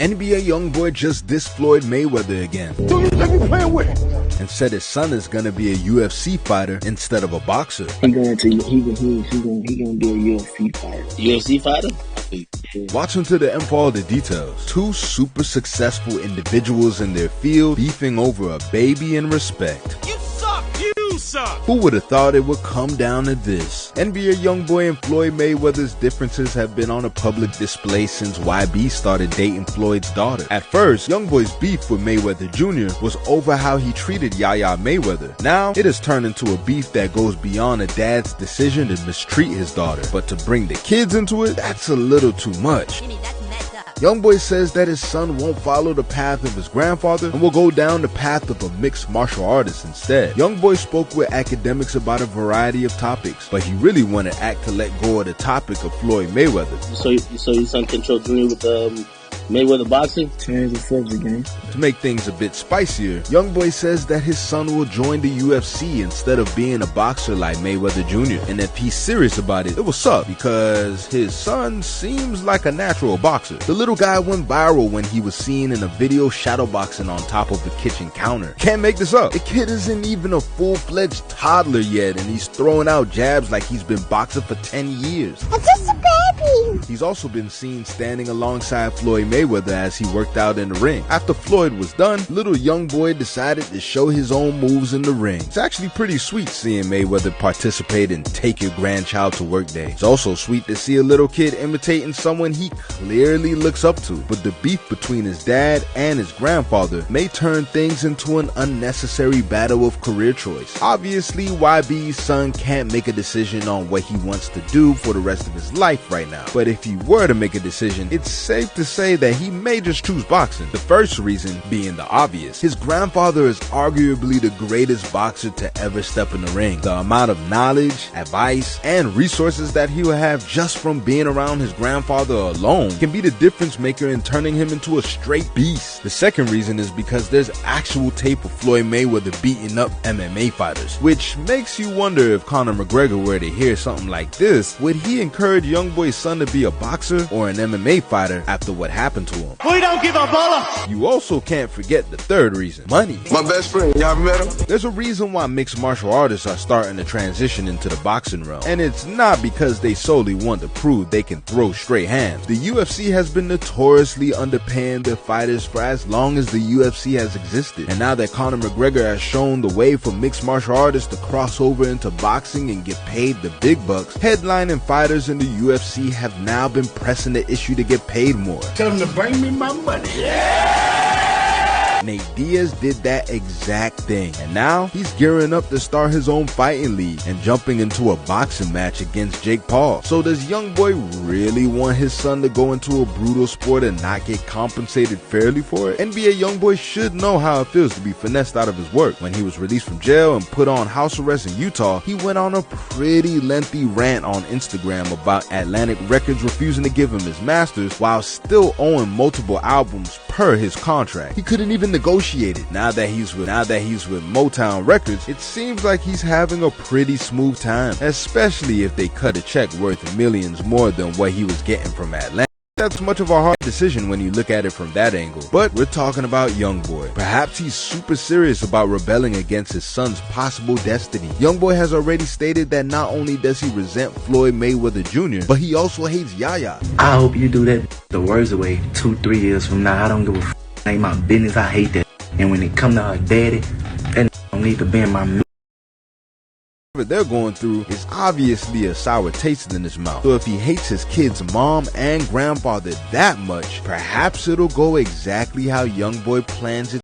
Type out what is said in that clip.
NBA YoungBoy just dissed Floyd Mayweather again. Who you think you playing with? And said his son is gonna be a UFC fighter instead of a boxer. He gonna be a UFC fighter. UFC fighter? Watch him to the end for all the details. Two super successful individuals in their field beefing over a baby and respect. You suck! You suck! Who would have thought it would come down to this? NBA YoungBoy and Floyd Mayweather's differences have been on a public display since YB started dating Floyd's daughter. At first, YoungBoy's beef with Mayweather Jr. was over how he treated Yaya Mayweather. Now, it has turned into a beef that goes beyond a dad's decision to mistreat his daughter. But to bring the kids into it, that's a little too much. YoungBoy says that his son won't follow the path of his grandfather and will go down the path of a mixed martial artist instead. YoungBoy spoke with academics about a variety of topics, but he really wanted ACT to let go of the topic of Floyd Mayweather. So your son controls me with Mayweather boxing? Change the subject, game. To make things a bit spicier, YoungBoy says that his son will join the UFC instead of being a boxer like Mayweather Jr. And if he's serious about it, it will suck because his son seems like a natural boxer. The little guy went viral when he was seen in a video shadowboxing on top of the kitchen counter. Can't make this up. The kid isn't even a full-fledged toddler yet and he's throwing out jabs like he's been boxing for 10 years. I'm just a baby. He's also been seen standing alongside Floyd Mayweather as he worked out in the ring. After Floyd was done, little YoungBoy decided to show his own moves in the ring. It's actually pretty sweet seeing Mayweather participate in Take Your Grandchild to Work Day. It's also sweet to see a little kid imitating someone he clearly looks up to. But the beef between his dad and his grandfather may turn things into an unnecessary battle of career choice. Obviously, YB's son can't make a decision on what he wants to do for the rest of his life right now. But if he were to make a decision, it's safe to say that he may just choose boxing. The first reason being the obvious. His grandfather is arguably the greatest boxer to ever step in the ring. The amount of knowledge, advice, and resources that he will have just from being around his grandfather alone can be the difference maker in turning him into a straight beast. The second reason is because there's actual tape of Floyd Mayweather beating up MMA fighters, which makes you wonder if Conor McGregor were to hear something like this, would he encourage YoungBoy's son to be a boxer or an MMA fighter after what happened to him? We don't give a bollocks! You also can't forget the third reason, money. My best friend, y'all met him? There's a reason why mixed martial artists are starting to transition into the boxing realm, and it's not because they solely want to prove they can throw straight hands. The UFC has been notoriously underpaying their fighters for as long as the UFC has existed, and now that Conor McGregor has shown the way for mixed martial artists to cross over into boxing and get paid the big bucks, headlining fighters in the UFC have now been pressing the issue to get paid more. Tell him to bring me my money. Nate Diaz did that exact thing, and now he's gearing up to start his own fighting league and jumping into a boxing match against Jake Paul. So does YoungBoy really want his son to go into a brutal sport and not get compensated fairly for it? NBA YoungBoy should know how it feels to be finessed out of his work. When he was released from jail and put on house arrest in Utah, he went on a pretty lengthy rant on Instagram about Atlantic Records refusing to give him his masters while still owing multiple albums per his contract. He couldn't even negotiate it. Now that he's with Motown Records, it seems like he's having a pretty smooth time, especially if they cut a check worth millions more than what he was getting from Atlanta. That's much of a hard decision when you look at it from that angle. But we're talking about YoungBoy. Perhaps he's super serious about rebelling against his son's possible destiny. YoungBoy has already stated that not only does he resent Floyd Mayweather Jr., but he also hates Yaya. I hope you do that the words away 2-3 years from now. I don't give a f***. Ain't my business. I hate that. And when it come to her daddy, that don't need to be in my mouth. What they're going through is obviously a sour taste in his mouth. So if he hates his kid's mom and grandfather that much, perhaps it'll go exactly how YoungBoy plans it